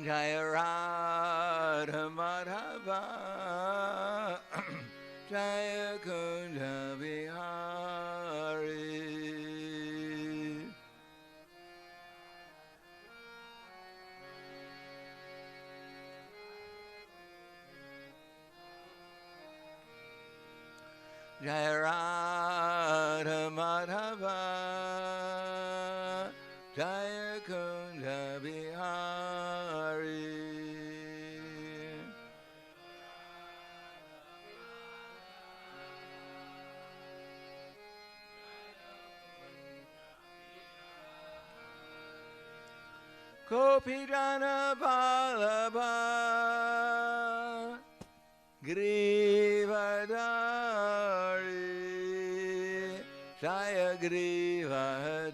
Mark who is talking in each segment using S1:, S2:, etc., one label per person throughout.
S1: Jaya Radha Madhava Jaya Kunja Vihari Jaya Radha Madhava Jaya Kunja Vihari Kopidana Vallabha Grivadari Jaya Grivadari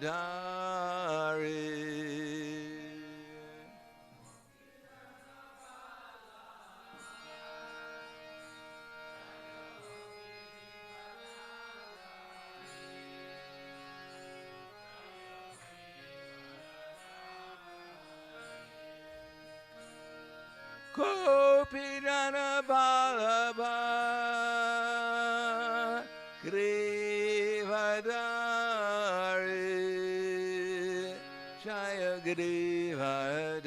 S1: Kopidana Vallabha Grivadari Jaya Grivadari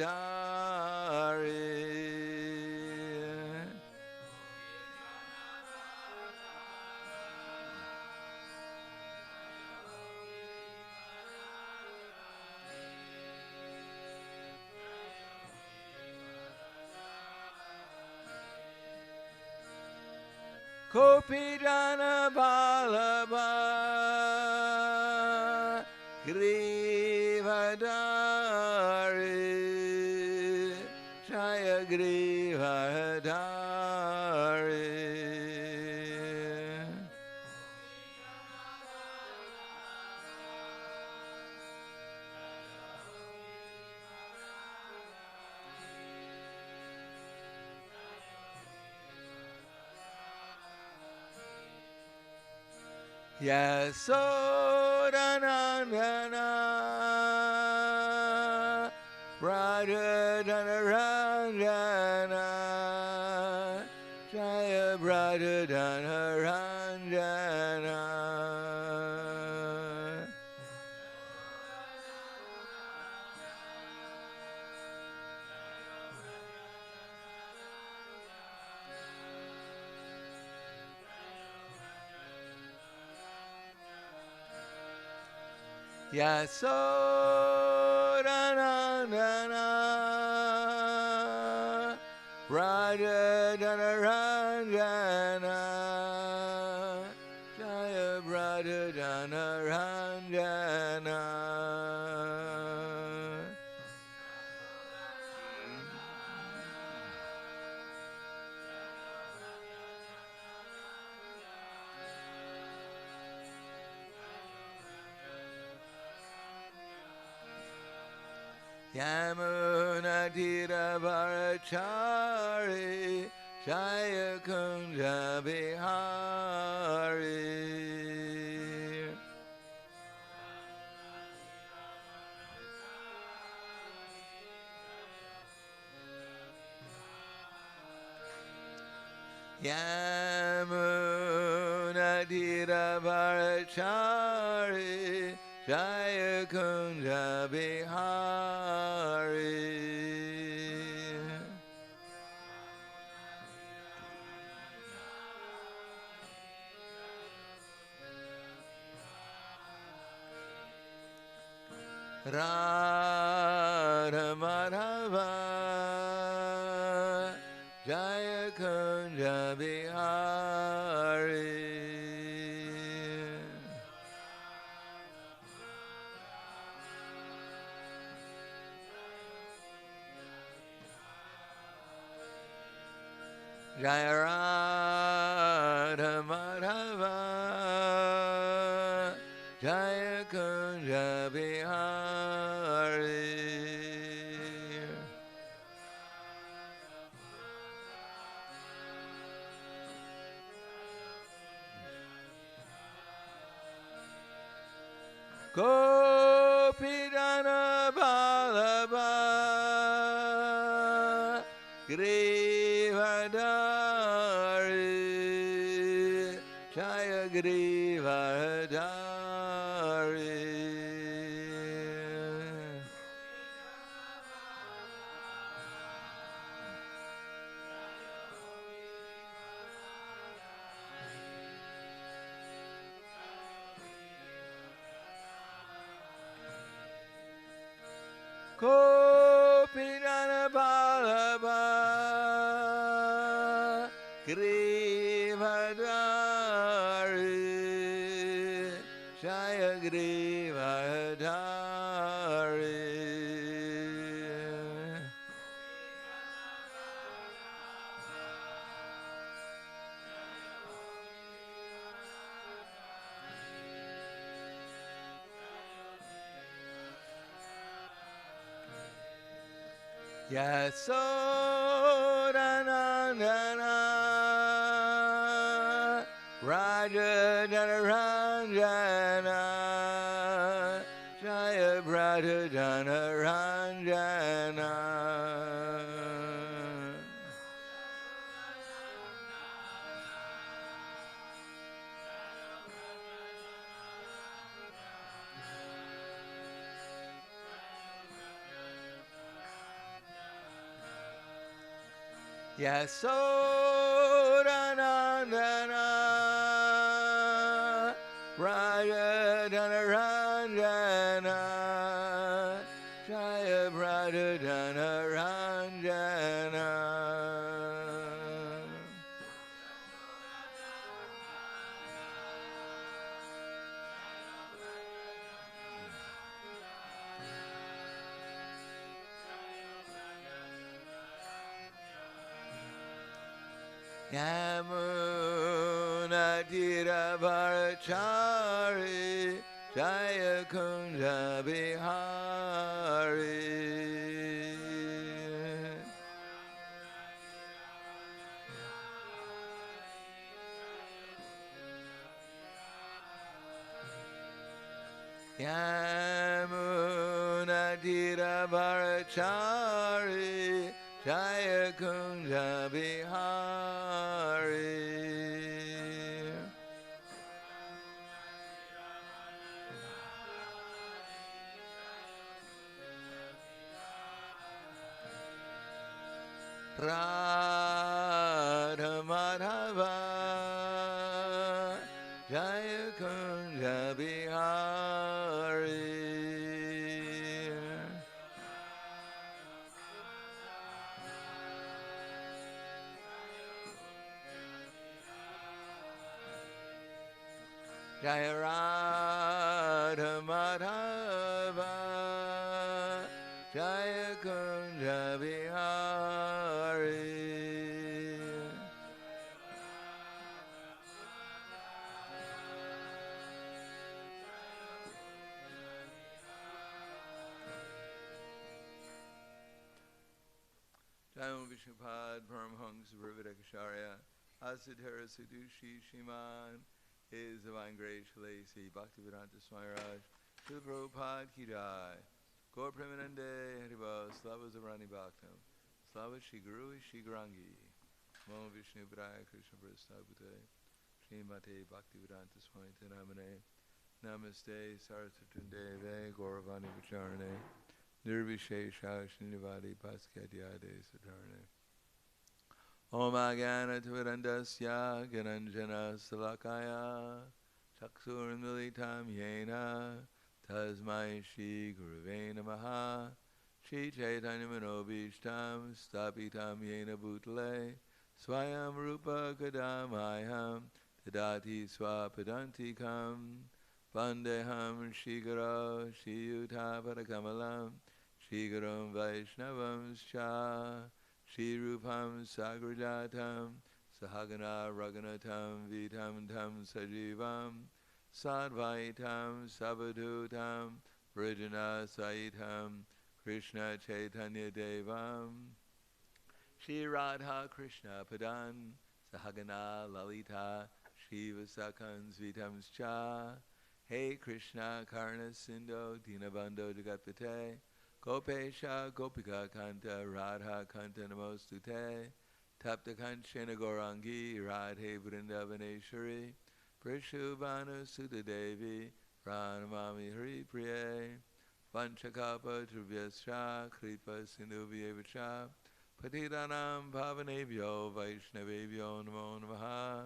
S1: Kopidana Vallabha Grivadari Jaya Grivadari Yasodanandana Prahladananda Jaya Prahladananda Yasodanandana Prahladananda Jaya Prahladananda Yamuna Tiravarachari Jaya Kunja Vihari Yamuna Tiravarachari Jaya Kunja Vihari Radha Madhava Jaya Kunja Vihari Jaya Radha Madhava Jaya Kunja Vihari Gopidana Vallabha Grivadari, Jaya Grivadari. Gopinana Balaba Grivadari Jaya Grivadari. Yasodanandana Raja Janaranjana Jaya Brata Janaranjana. Yasodanandana Raja Janaranjana Jaya Brata Janaranjana. Yamuna Tira Varachari Jaya Kunja Bihari. Yamuna Tira Varachari Jaya Kunja Bihari. Radha Madhava Jaya Kunja Bihari. Jaya Radha Madhava Jaya Kunja Bihari. Jaya Vishnupad Paramhangsa Brahmadakacharya Asadhara Sadushi Shiman His Divine Grace Shalasi Bhakti-Vedanta Swami Raj Srila Prabhupada Ki Jai Gaur Premanande Haribal Slava Zavrani Bhaktam Slava Shri Guru Shri Garangi Mom Vishnu Padaya Krishna Prastabhute Srimate Bhakti-Vedanta Swami Tanamane Namaste Sarasatundeve Gauravani Vicharane Nirvishesha Srinivadi Paskadyade Satarane Om Agana Tvirandasya Gananjana Salakaya Chaksur Militam Yena Tasmai Shri Guruve Namaha Shri Chaitanya Manobishtam Stapitam Yena Bhutale Swayam Rupa Kadamayam Tadati Swapadantikam Vandeham Shri Guru Shri Yuta Padakamalam Shri Gurum Vaishnavam Scha Shri Rupam Sagrajatam Sahagana Raghunatam Vitam Tam Sajivam Sadvaitam Sabadhutam Vrijana Saitam Krishna Chaitanya Devam Shri Radha Krishna Padan Sahagana Lalita Shri Vasakan Vitam Scha Hey Krishna Karna Sindho Dinabandho Jagatpate Gopesha Gopika Kanta Radha Kanta Namostute Tapta Kanchena Gaurangi Radhe Vrindavaneshwari Prishubhanu Sudha Devi Pranamami Hari Priye Vanchakapa Trubhyascha Kripa Sindhuvyevacha Patitanam Pavanebhyo Vaishnavebhyo Namo Namaha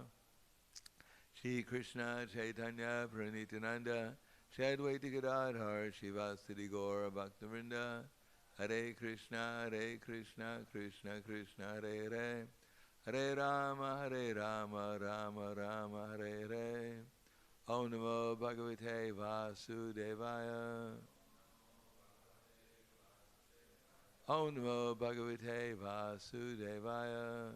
S1: Shri Krishna Chaitanya Pranityananda Shri Advaita Gadadhar Shivasati Gaura Bhaktivinoda Hare Krishna Krishna Krishna Hare Hare Hare Rama Rama Rama Hare Hare Om Namo Bhagavate Vasudevaya Om Namo Bhagavate Vasudevaya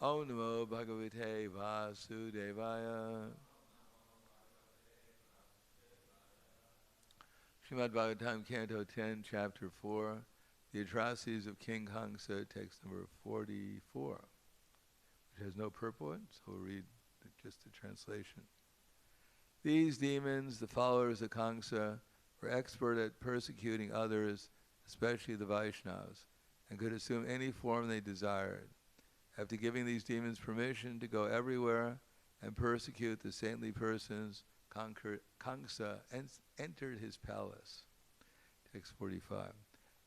S1: Om Namo Bhagavate Vasudevaya Srimad-Bhagavatam, Canto 10, Chapter 4, The Atrocities of King Kamsa, text number 44, which has no purport, so we'll read just the translation. These demons, the followers of Kamsa, were expert at persecuting others, especially the Vaishnavas, and could assume any form they desired. After giving these demons permission to go everywhere and persecute the saintly persons, Kamsa entered his palace. Text 45.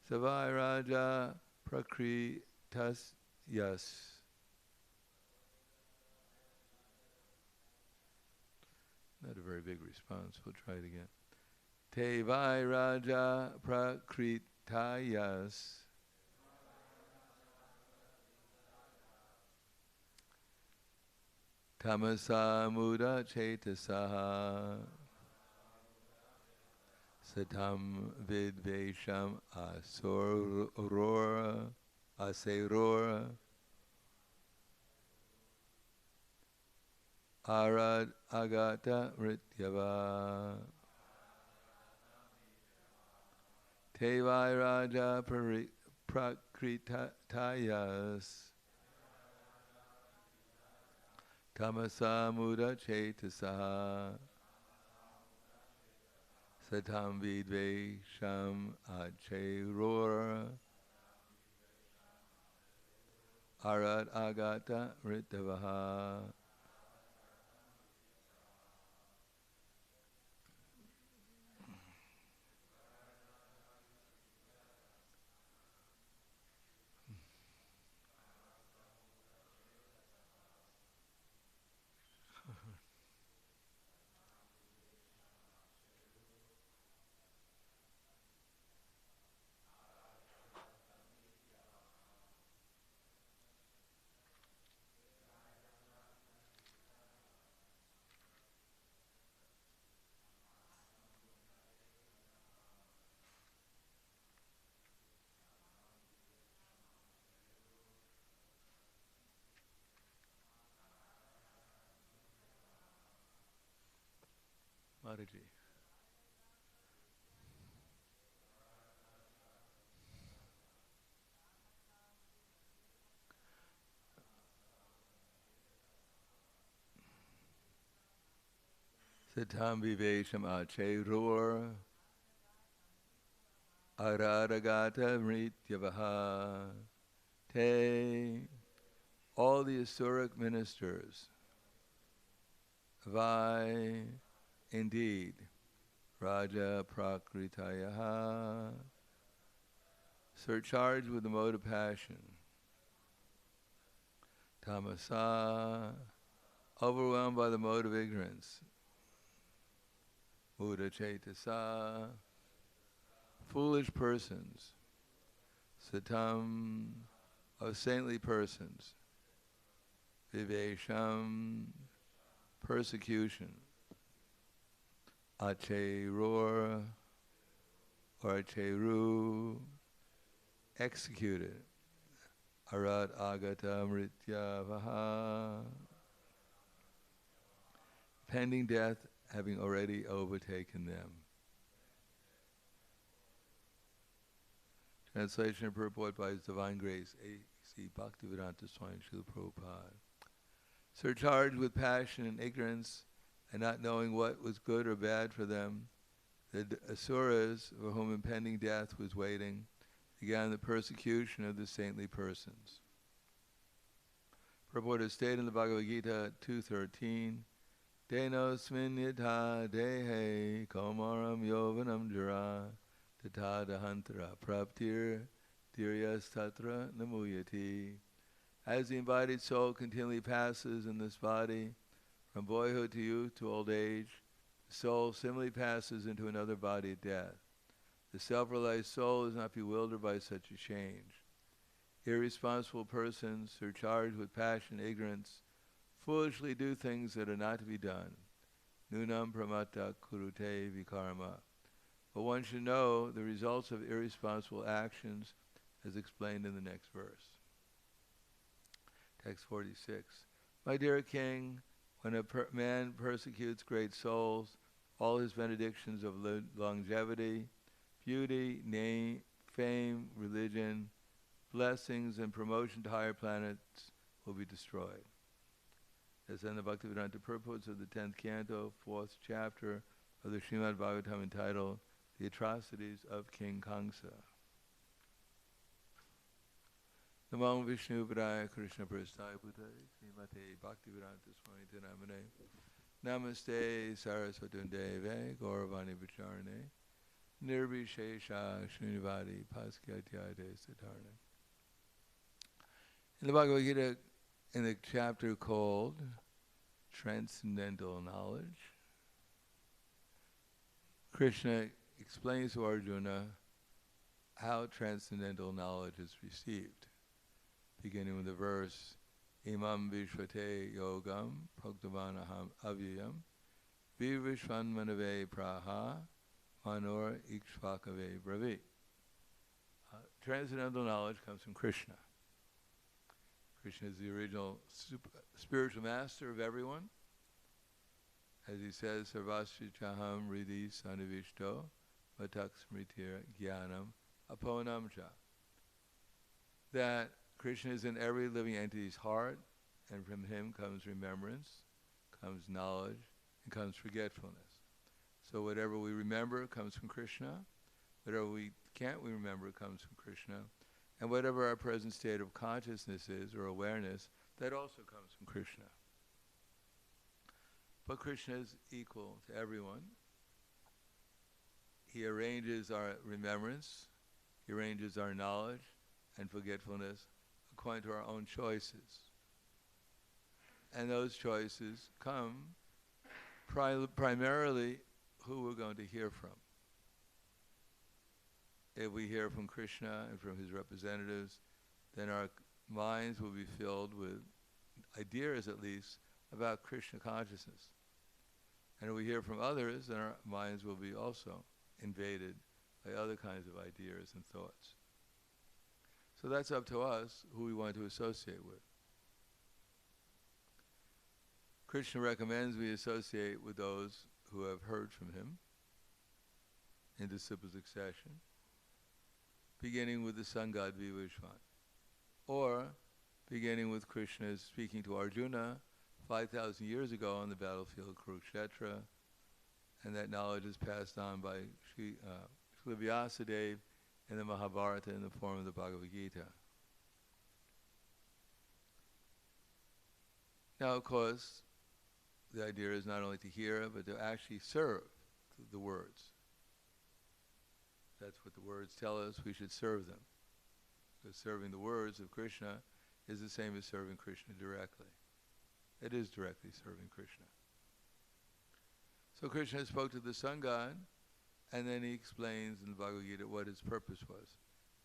S1: Savai Raja Prakritas Yas. Not a very big response. We'll try it again. Te Vai Raja Prakritayas. Tamasa Muda Chetasaha Satam Vidvesham Aserora Arad Agata Rityava Tevai Raja Prakritayas Tamasa Muda Chetasaha Satam Vidvesham Acherora Arad Agata Ritavaha. Mataji. Satam Vivesham Acheror Aradagata Mrityavaha Te. All the Asuric ministers, Vai, indeed, Raja Prakritayaha, surcharged with the mode of passion, Tamasa, overwhelmed by the mode of ignorance, Muda Chetasa, foolish persons, Satam, of saintly persons, Vivesham, persecution, Acheror, or Acheru, executed, Arad Agata Mrityavaha, pending death having already overtaken them. Translation and purport by His Divine Grace, A.C. Bhakti-Vedanta Swami Srila Prabhupada. Surcharged with passion and ignorance, and not knowing what was good or bad for them, The asuras, for whom impending death was waiting, began the persecution of the saintly persons. Purport is stated in the Bhagavad Gita 2.13, Denosmin yatha dehe komaram yovanam jara tata dahantra praptir diryas tatra namuyati. As the embodied soul continually passes in this body, from boyhood to youth to old age, the soul similarly passes into another body at death. The self-realized soul is not bewildered by such a change. Irresponsible persons who are charged with passion and ignorance foolishly do things that are not to be done. Nunam pramata kurute vikarma. But one should know the results of irresponsible actions as explained in the next verse. Text 46. My dear king, when a man persecutes great souls, all his benedictions of longevity, beauty, name, fame, religion, blessings, and promotion to higher planets will be destroyed. As in the Bhakti-Vedanta purports of the 10th canto, 4th chapter of the srimad-bhagavatam entitled The Atrocities of King Kamsa. Namo Vishnu Padaya Krishna Prasthaya Bhutale Srimate Bhakti-Vedanta Swami Namane Namaste Saraswati Deve Gauravani Vicharane Nirvishesha Srinivadi Paskyatyade Satarne. In the Bhagavad Gita, in the chapter called Transcendental Knowledge, Krishna explains to Arjuna how transcendental knowledge is received, beginning with the verse, Imam Vishvate Yogam Proktavanaham Avyayam Vivishvanmanave Praha Manor Ikshvakave Bravi. Transcendental knowledge comes from Krishna. Krishna is the original spiritual master of everyone. As he says, Sarvasya Chaham Riddhi Sanivishto Vatak Smritir Jnanam Aponamcha. That Krishna is in every living entity's heart, and from him comes remembrance, comes knowledge, and comes forgetfulness. So whatever we remember comes from Krishna, whatever we can't remember comes from Krishna, and whatever our present state of consciousness is, or awareness, that also comes from Krishna. But Krishna is equal to everyone. He arranges our remembrance, he arranges our knowledge and forgetfulness according to our own choices. And those choices come primarily who we're going to hear from. If we hear from Krishna and from his representatives, then our minds will be filled with ideas, at least, about Krishna consciousness. And if we hear from others, then our minds will be also invaded by other kinds of ideas and thoughts. So that's up to us who we want to associate with. Krishna recommends we associate with those who have heard from him in disciple succession, beginning with the sun god Vivishvan, or beginning with Krishna speaking to Arjuna 5,000 years ago on the battlefield of Kurukshetra, and that knowledge is passed on by Sri Vyasadeva in the Mahabharata in the form of the Bhagavad Gita. Now, of course, the idea is not only to hear, but to actually serve the words. That's what the words tell us, we should serve them. Because serving the words of Krishna is the same as serving Krishna directly. It is directly serving Krishna. So Krishna spoke to the sun god, and then he explains in the Bhagavad Gita what his purpose was.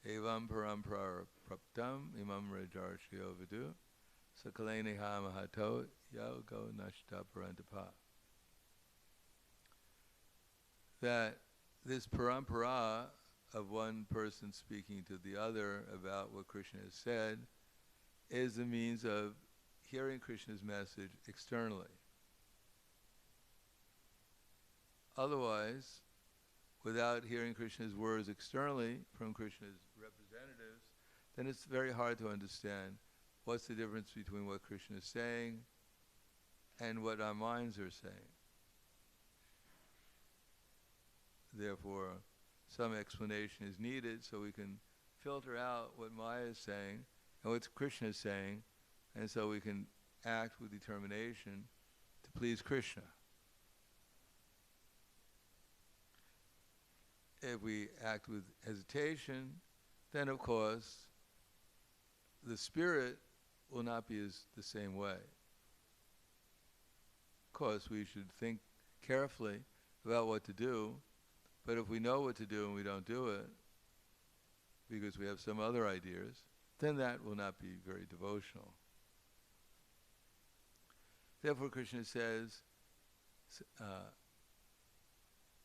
S1: Evam parampara praptam imam rajarshyo vidu sakaleneha mahato yogo nashta parantapa. That this parampara of one person speaking to the other about what Krishna has said is a means of hearing Krishna's message externally. Otherwise, without hearing Krishna's words externally from Krishna's representatives, then it's very hard to understand what's the difference between what Krishna is saying and what our minds are saying. therefore some explanation is needed so we can filter out what Maya is saying and what Krishna is saying, and so we can act with determination to please Krishna. If we act with hesitation, then of course the spirit will not be the same way. Of course, we should think carefully about what to do, but if we know what to do and we don't do it because we have some other ideas, then that will not be very devotional. Therefore, Krishna says,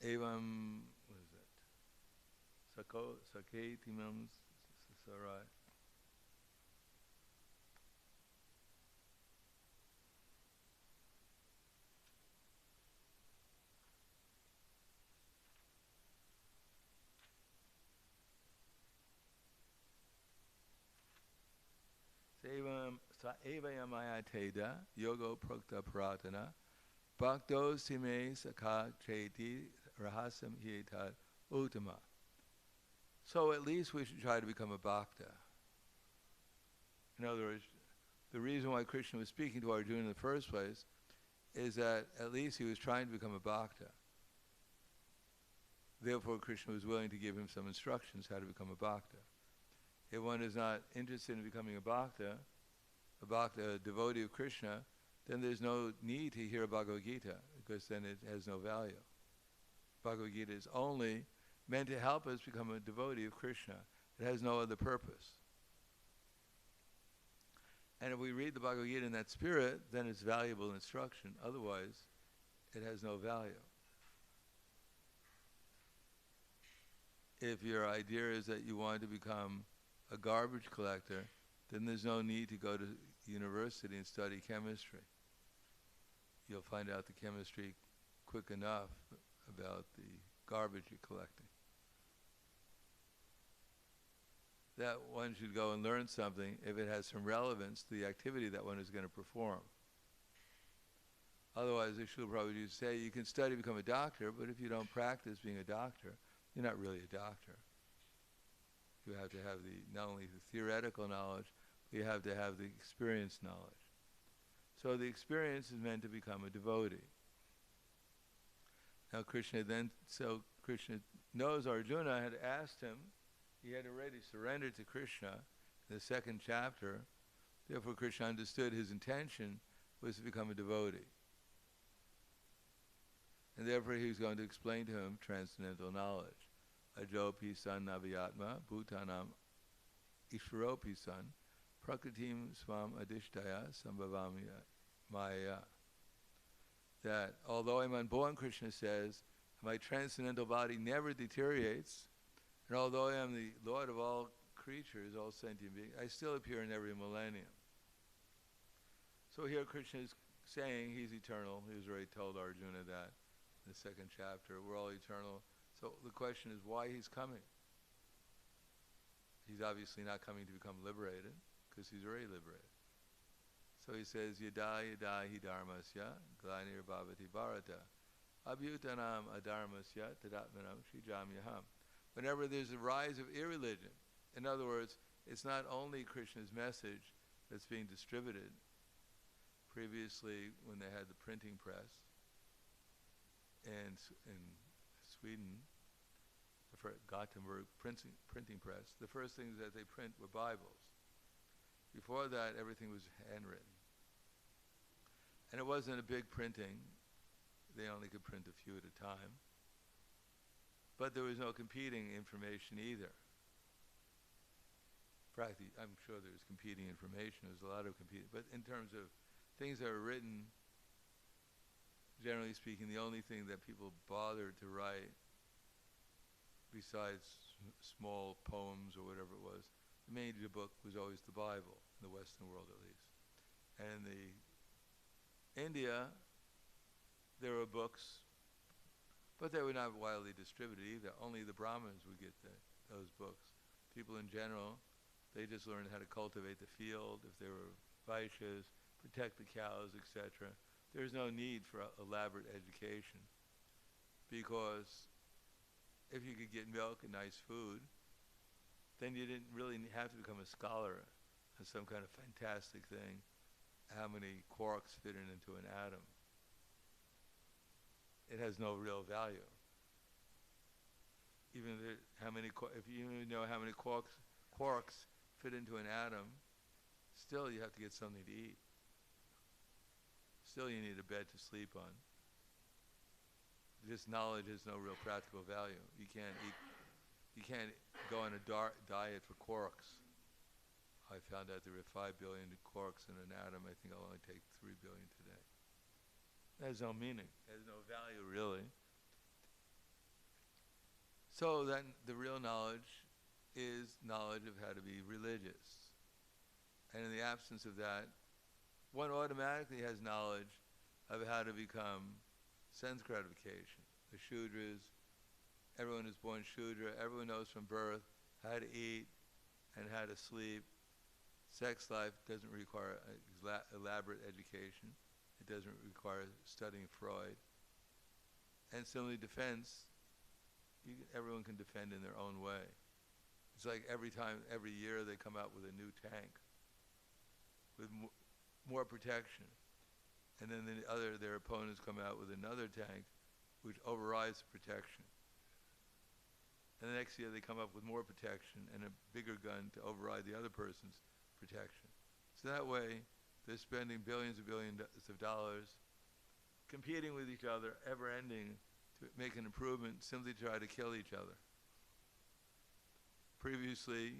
S1: evam, what is that? Saketimam sarai. Sa evayamaya teda yogo prokta pratana bhakto sime sakha cheti rahasam hietad uttama. So at least we should try to become a bhakta. In other words, the reason why Krishna was speaking to Arjuna in the first place is that at least he was trying to become a bhakta. Therefore, Krishna was willing to give him some instructions how to become a bhakta. If one is not interested in becoming a bhakta, a devotee of Krishna, then there's no need to hear Bhagavad Gita, because then it has no value. Bhagavad Gita is only meant to help us become a devotee of Krishna. It has no other purpose. And if we read the Bhagavad Gita in that spirit, then it's valuable instruction. Otherwise, it has no value. If your idea is that you want to become a garbage collector, then there's no need to go to university and study chemistry. You'll find out the chemistry quick enough about the garbage you're collecting. That one should go and learn something if it has some relevance to the activity that one is going to perform. Otherwise, the Srila Prabhupada used to say, you can study to become a doctor, but if you don't practice being a doctor, you're not really a doctor. You have to have not only the theoretical knowledge, but you have to have the experience knowledge. So the experience is meant to become a devotee. Now Krishna knows Arjuna had asked him, he had already surrendered to Krishna in the second chapter, therefore Krishna understood his intention was to become a devotee. And therefore he was going to explain to him transcendental knowledge. Ajopi san naviyatma bhutanam ishvaropi san prakritim swam adishtaya sambhavami maya. That although I'm unborn, Krishna says, my transcendental body never deteriorates, and although I am the Lord of all creatures, all sentient beings, I still appear in every millennium. So here Krishna is saying he's eternal. He was already told Arjuna that in the second chapter. We're all eternal. So the question is why he's coming. He's obviously not coming to become liberated, because he's already liberated. So he says, Yada yada hi dharmasya glanir bhavati bharata abhyutanam adharmasya tadatmanam shrijamyaham. Whenever there's a rise of irreligion, in other words, it's not only Krishna's message that's being distributed. Previously, when they had the printing press in Sweden, the Gothenburg printing press, the first things that they print were Bibles. Before that, everything was handwritten. And it wasn't a big printing. They only could print a few at a time. But there was no competing information either. Practically, I'm sure there was competing information. There was a lot of competing. But in terms of things that were written, generally speaking, the only thing that people bothered to write, besides small poems or whatever it was, the major book was always the Bible, in the Western world at least. And in India, there were books, but they were not widely distributed either. Only the Brahmins would get those books. People in general, they just learned how to cultivate the field, if there were vaishyas, protect the cows, etc. There's no need for elaborate education, because if you could get milk and nice food, then you didn't really have to become a scholar on some kind of fantastic thing, how many quarks fit into an atom. It has no real value. If you even know how many quarks fit into an atom, still you have to get something to eat. Still you need a bed to sleep on. This knowledge has no real practical value. You can't go on a diet for quarks. I found out there were 5 billion quarks in an atom. I think I'll only take 3 billion today. That has no meaning. It has no value, really. So then the real knowledge is knowledge of how to be religious. And in the absence of that, one automatically has knowledge of how to become sense gratification. The Shudras, everyone is born Shudra, everyone knows from birth how to eat and how to sleep. Sex life doesn't require elaborate education. It doesn't require studying Freud. And similarly, defense, everyone can defend in their own way. It's like every year they come out with a new tank with more protection. And then their opponents come out with another tank which overrides the protection. And the next year they come up with more protection and a bigger gun to override the other person's protection. So that way they're spending billions of dollars competing with each other, ever ending, to make an improvement, simply to try to kill each other. Previously,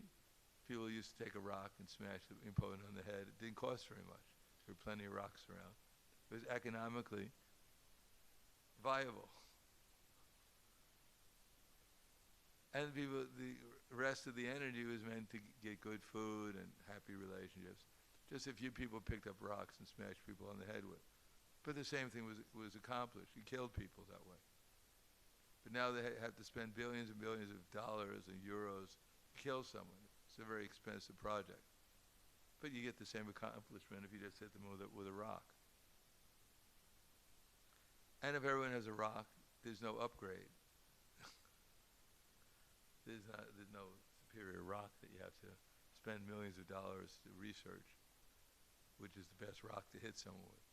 S1: people used to take a rock and smash the opponent on the head. It didn't cost very much. There were plenty of rocks around. It was economically viable. And the rest of the energy was meant to get good food and happy relationships. Just a few people picked up rocks and smashed people on the head with. But the same thing was accomplished. You killed people that way. But now they have to spend billions and billions of dollars and euros to kill someone. It's a very expensive project. But you get the same accomplishment if you just hit them with a rock. And if everyone has a rock, there's no upgrade. There's no superior rock that you have to spend millions of dollars to research, which is the best rock to hit someone with.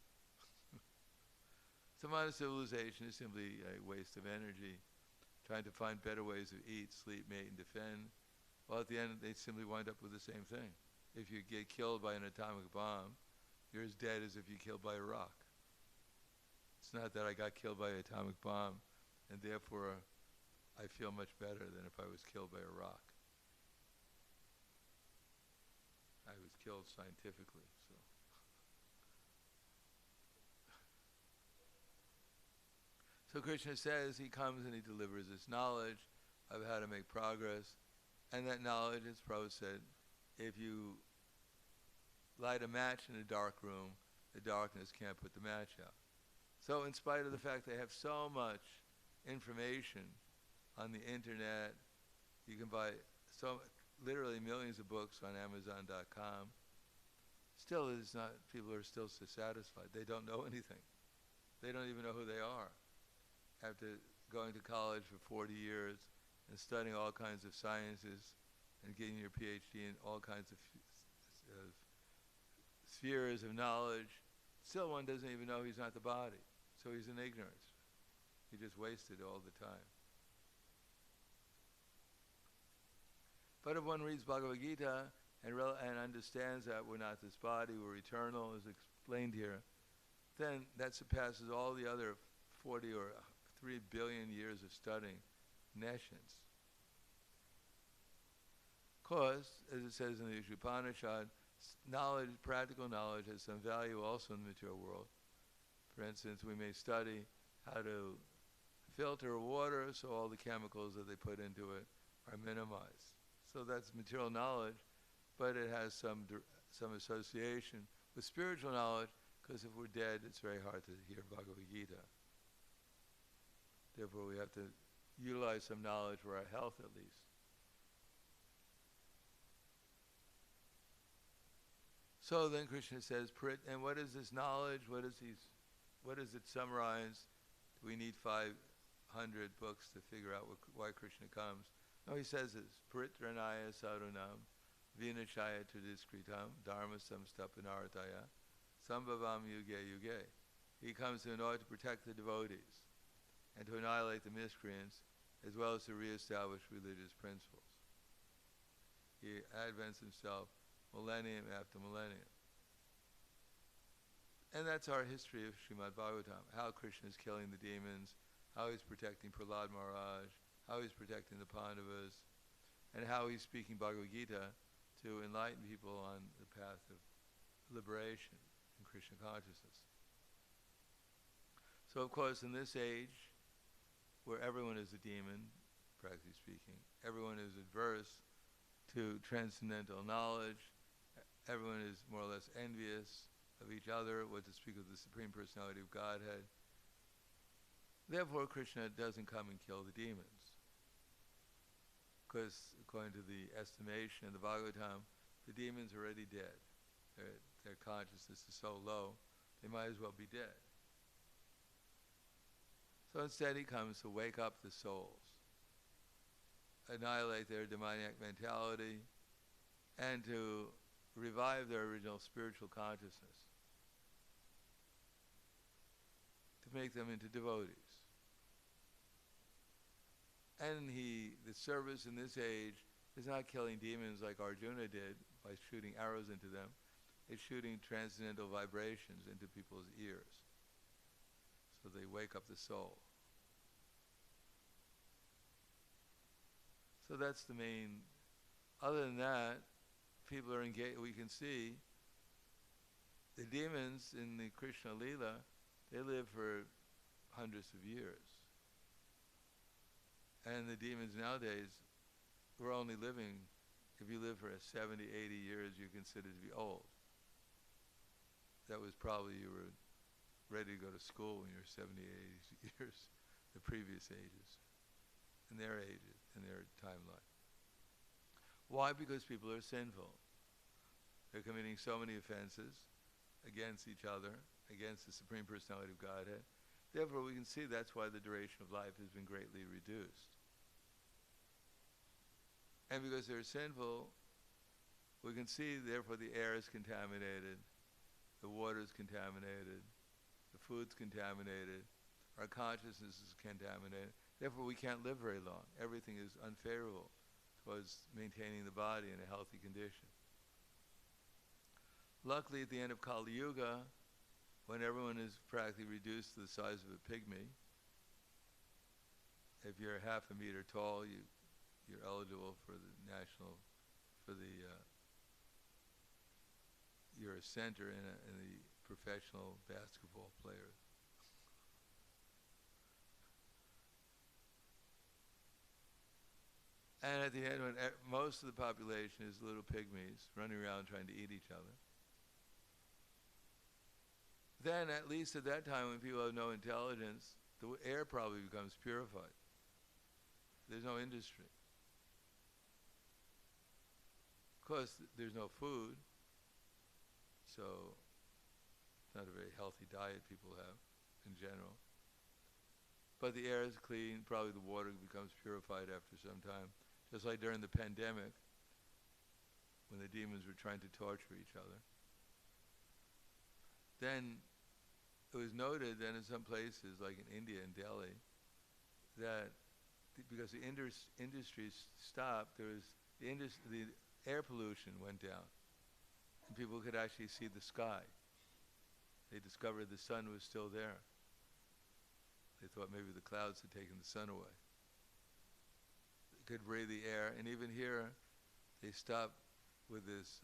S1: So modern civilization is simply a waste of energy, trying to find better ways to eat, sleep, mate, and defend. Well, at the end, they simply wind up with the same thing. If you get killed by an atomic bomb, you're as dead as if you're killed by a rock. It's not that I got killed by an atomic bomb, and therefore I feel much better than if I was killed by a rock. I was killed scientifically, so. So Krishna says he comes and he delivers this knowledge of how to make progress. And that knowledge, as Prabhupada said, if you light a match in a dark room, the darkness can't put the match out. So in spite of the fact they have so much information on the internet, you can buy literally millions of books on Amazon.com, still people are still dissatisfied. They don't know anything. They don't even know who they are. After going to college for 40 years and studying all kinds of sciences and getting your PhD in all kinds of spheres of knowledge, still one doesn't even know he's not the body. So he's in ignorance. He just wasted all the time. But if one reads Bhagavad Gita and understands that we're not this body, we're eternal, as explained here, then that surpasses all the other 40 or 3 billion years of studying nescience. Because, as it says in the Upanishad, knowledge, practical knowledge, has some value also in the material world. For instance, we may study how to filter water so all the chemicals that they put into it are minimized. So that's material knowledge, but it has some association with spiritual knowledge, because if we're dead, it's very hard to hear Bhagavad Gita. Therefore, we have to utilize some knowledge for our health at least. So then Krishna says, and what is this knowledge? What is it summarized? We need 5 100 books to figure out why Krishna comes. No, he says this, Paritranaya sadhunam, vinachaya tudiskritam, dharma samstapanartaya, sambhavam yuge yuge. He comes in order to protect the devotees and to annihilate the miscreants, as well as to reestablish religious principles. He advents himself millennium after millennium. And that's our history of srimad-bhagavatam, how Krishna is killing the demons, how he's protecting Prahlad Maharaj, how he's protecting the Pandavas, and how he's speaking Bhagavad Gita to enlighten people on the path of liberation in Krishna consciousness. So of course in this age, where everyone is a demon, practically speaking, everyone is adverse to transcendental knowledge, everyone is more or less envious of each other, what to speak of the Supreme Personality of Godhead. Therefore, Krishna doesn't come and kill the demons. Because according to the estimation of the Bhagavatam, the demons are already dead. Their consciousness is so low, they might as well be dead. So instead he comes to wake up the souls, annihilate their demoniac mentality, and to revive their original spiritual consciousness, to make them into devotees. And the service in this age is not killing demons like Arjuna did by shooting arrows into them. It's shooting transcendental vibrations into people's ears, so they wake up the soul. So that's the main. Other than that, people are engaged. We can see the demons in the Krishna Leela, they live for hundreds of years. And the demons nowadays, we're only living, if you live for 70, 80 years, you're considered to be old. That was probably you were ready to go to school when you were 70, 80 years, the previous ages, in their ages, in their timeline. Why? Because people are sinful. They're committing so many offenses against each other, against the Supreme Personality of Godhead. Therefore, we can see that's why the duration of life has been greatly reduced. And because they're sinful, we can see, therefore, the air is contaminated, the water is contaminated, the food's contaminated, our consciousness is contaminated. Therefore, we can't live very long. Everything is unfavorable towards maintaining the body in a healthy condition. Luckily, at the end of Kali Yuga, when everyone is practically reduced to the size of a pygmy, if you're half a meter tall, you're eligible for the you're a center in the professional basketball player. And at the end, when most of the population is little pygmies running around trying to eat each other, then at least at that time when people have no intelligence, the air probably becomes purified. There's no industry. Of course, there's no food, so it's not a very healthy diet people have in general. But the air is clean, probably the water becomes purified after some time. Just like during the pandemic, when the demons were trying to torture each other. Then it was noted that in some places, like in India and Delhi, that because the industries stopped, the air pollution went down, and people could actually see the sky. They discovered the sun was still there. They thought maybe the clouds had taken the sun away. They could breathe the air, and even here, they stopped with this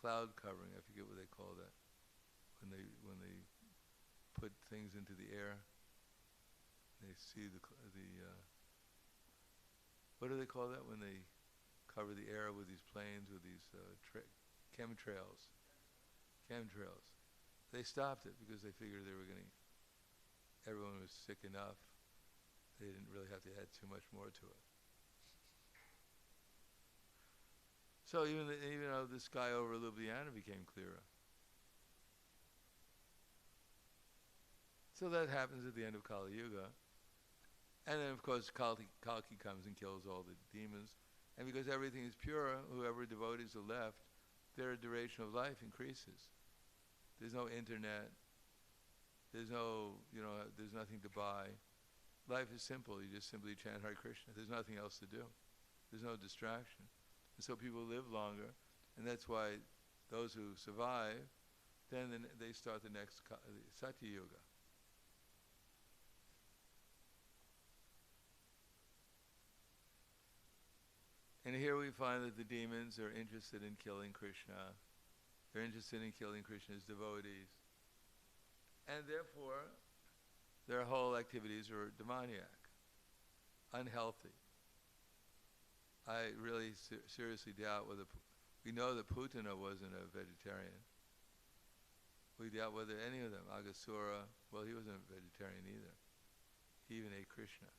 S1: cloud covering. I forget what they call that. When they put things into the air, they see what do they call that when they cover the air with these planes, with these chemtrails? Chemtrails. They stopped it because they figured everyone was sick enough. They didn't really have to add too much more to it. So even though the sky over Ljubljana became clearer. So that happens at the end of Kali Yuga. And then, of course, Kalki comes and kills all the demons. And because everything is pure, whoever devotees are left, their duration of life increases. There's no internet. There's no, there's nothing to buy. Life is simple. You just simply chant Hare Krishna. There's nothing else to do. There's no distraction. And so people live longer. And that's why those who survive, then they start the next Satya Yuga. And here we find that the demons are interested in killing Krishna. They're interested in killing Krishna's devotees. And therefore, their whole activities are demoniac, unhealthy. I really seriously doubt whether... We know that Putana wasn't a vegetarian. We doubt whether any of them, Aghasura, well, he wasn't a vegetarian either. He even ate Krishna.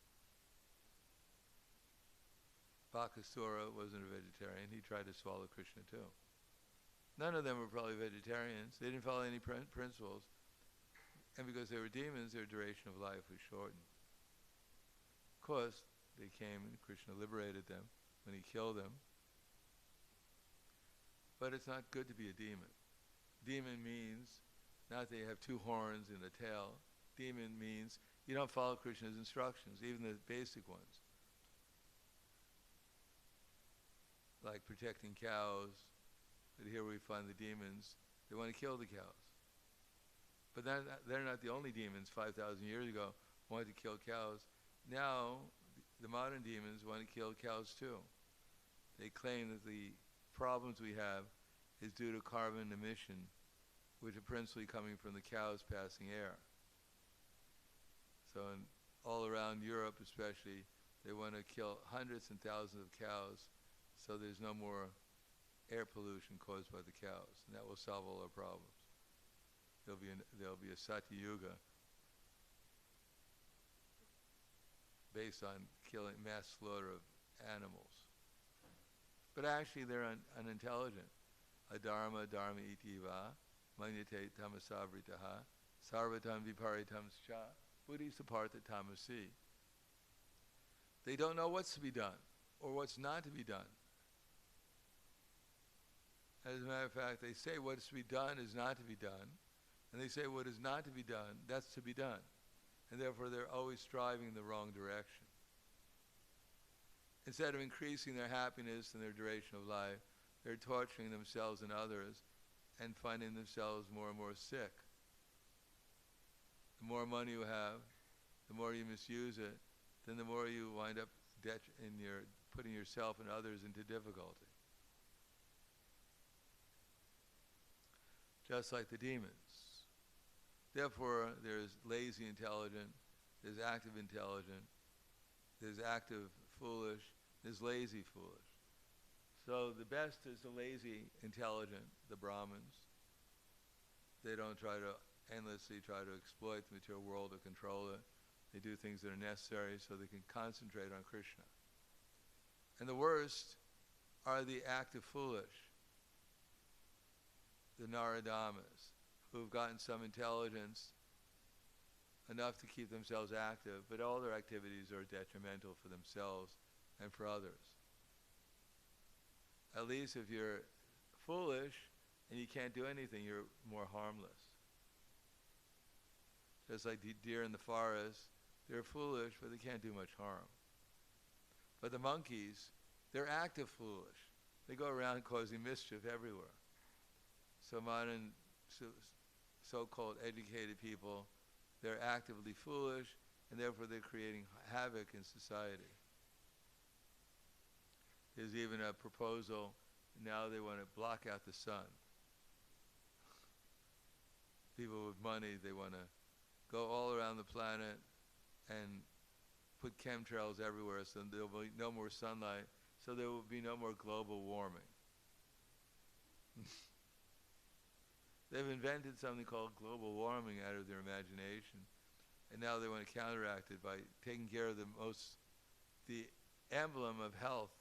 S1: Bakasura wasn't a vegetarian. He tried to swallow Krishna too. None of them were probably vegetarians. They didn't follow any principles. And because they were demons, their duration of life was shortened. Of course, they came and Krishna liberated them when he killed them. But it's not good to be a demon. Demon means not that you have two horns and a tail. Demon means you don't follow Krishna's instructions, even the basic ones. Like protecting cows, but here we find the demons, they want to kill the cows. But they're not the only demons 5,000 years ago wanted to kill cows. Now, the modern demons want to kill cows too. They claim that the problems we have is due to carbon emission, which are principally coming from the cows passing air. So all around Europe especially, they want to kill hundreds and thousands of cows so there's no more air pollution caused by the cows, and that will solve all our problems. There'll be a Satya Yuga based on killing mass slaughter of animals. But actually they're unintelligent. Adharma dharma itiva manyate tamasavritaha sarvatam viparitam scha buddhi sapartha tamasi. They don't know what's to be done or what's not to be done. As a matter of fact, they say what is to be done is not to be done, and they say what is not to be done, that's to be done. And therefore they're always striving in the wrong direction. Instead of increasing their happiness and their duration of life, they're torturing themselves and others and finding themselves more and more sick. The more money you have, the more you misuse it, then the more you wind up putting yourself and others into difficulty. Just like the demons. Therefore, there's lazy intelligent, there's active intelligent, there's active foolish, there's lazy foolish. So the best is the lazy intelligent, the Brahmins. They don't endlessly try to exploit the material world or control it. They do things that are necessary so they can concentrate on Krishna. And the worst are the active foolish, the Naradamas, who've gotten some intelligence enough to keep themselves active, but all their activities are detrimental for themselves and for others. At least if you're foolish and you can't do anything, you're more harmless. Just like the deer in the forest, they're foolish, but they can't do much harm. But the monkeys, they're active foolish. They go around causing mischief everywhere. So modern so-called educated people, they're actively foolish, and therefore they're creating havoc in society. There's even a proposal, now they want to block out the sun. People with money, they want to go all around the planet and put chemtrails everywhere so there will be no more sunlight, so there will be no more global warming. They've invented something called global warming out of their imagination, and now they want to counteract it by taking care of the emblem of health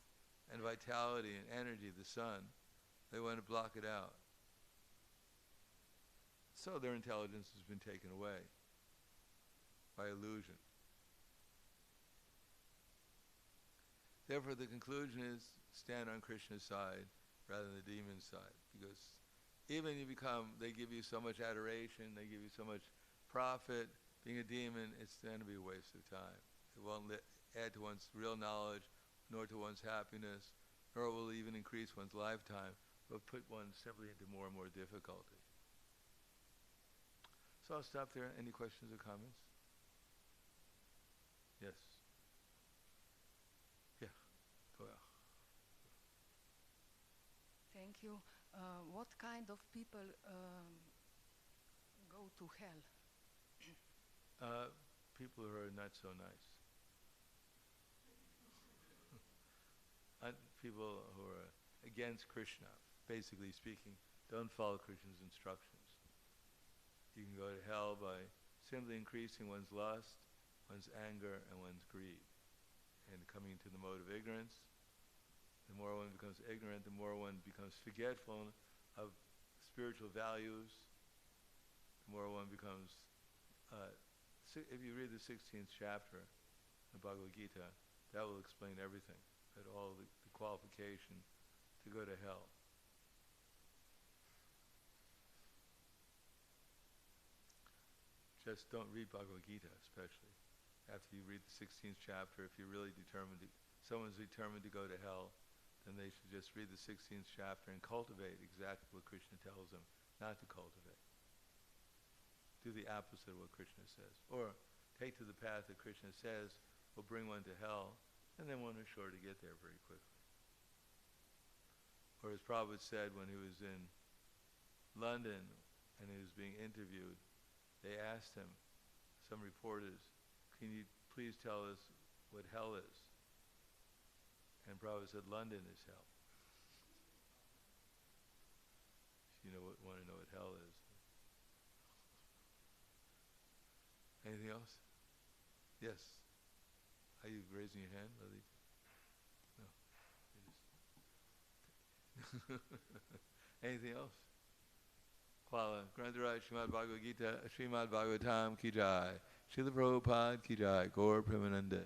S1: and vitality and energy, the sun. They want to block it out. So their intelligence has been taken away by illusion. Therefore, the conclusion is stand on Krishna's side rather than the demon's side, because even they give you so much adoration, they give you so much profit. Being a demon, it's going to be a waste of time. It won't add to one's real knowledge, nor to one's happiness, nor will even increase one's lifetime, but put one simply into more and more difficulty. So I'll stop there. Any questions or comments? Yes. Yeah. Go ahead.
S2: Thank you. What kind of people go to hell?
S1: People who are not so nice. People who are against Krishna, basically speaking, don't follow Krishna's instructions. You can go to hell by simply increasing one's lust, one's anger, and one's greed, and coming to the mode of ignorance. The more one becomes ignorant, the more one becomes forgetful of spiritual values, the more one becomes... if you read the 16th chapter of Bhagavad Gita, that will explain everything, that all the qualification to go to hell. Just don't read Bhagavad Gita, especially. After you read the 16th chapter, if you're really someone's determined to go to hell, then they should just read the 16th chapter and cultivate exactly what Krishna tells them not to cultivate. Do the opposite of what Krishna says. Or take to the path that Krishna says will bring one to hell, and then one is sure to get there very quickly. Or as Prabhupada said when he was in London and he was being interviewed, they asked him, some reporters, can you please tell us what hell is? And Prabhupada said, London is hell. If you want to know what hell is. Anything else? Yes. Are you raising your hand, Lily? No. Anything else? Kuala, Grantaraj, srimad-bhagavatam ki jai, Srila Prabhupada ki jai, Gaur Premanande.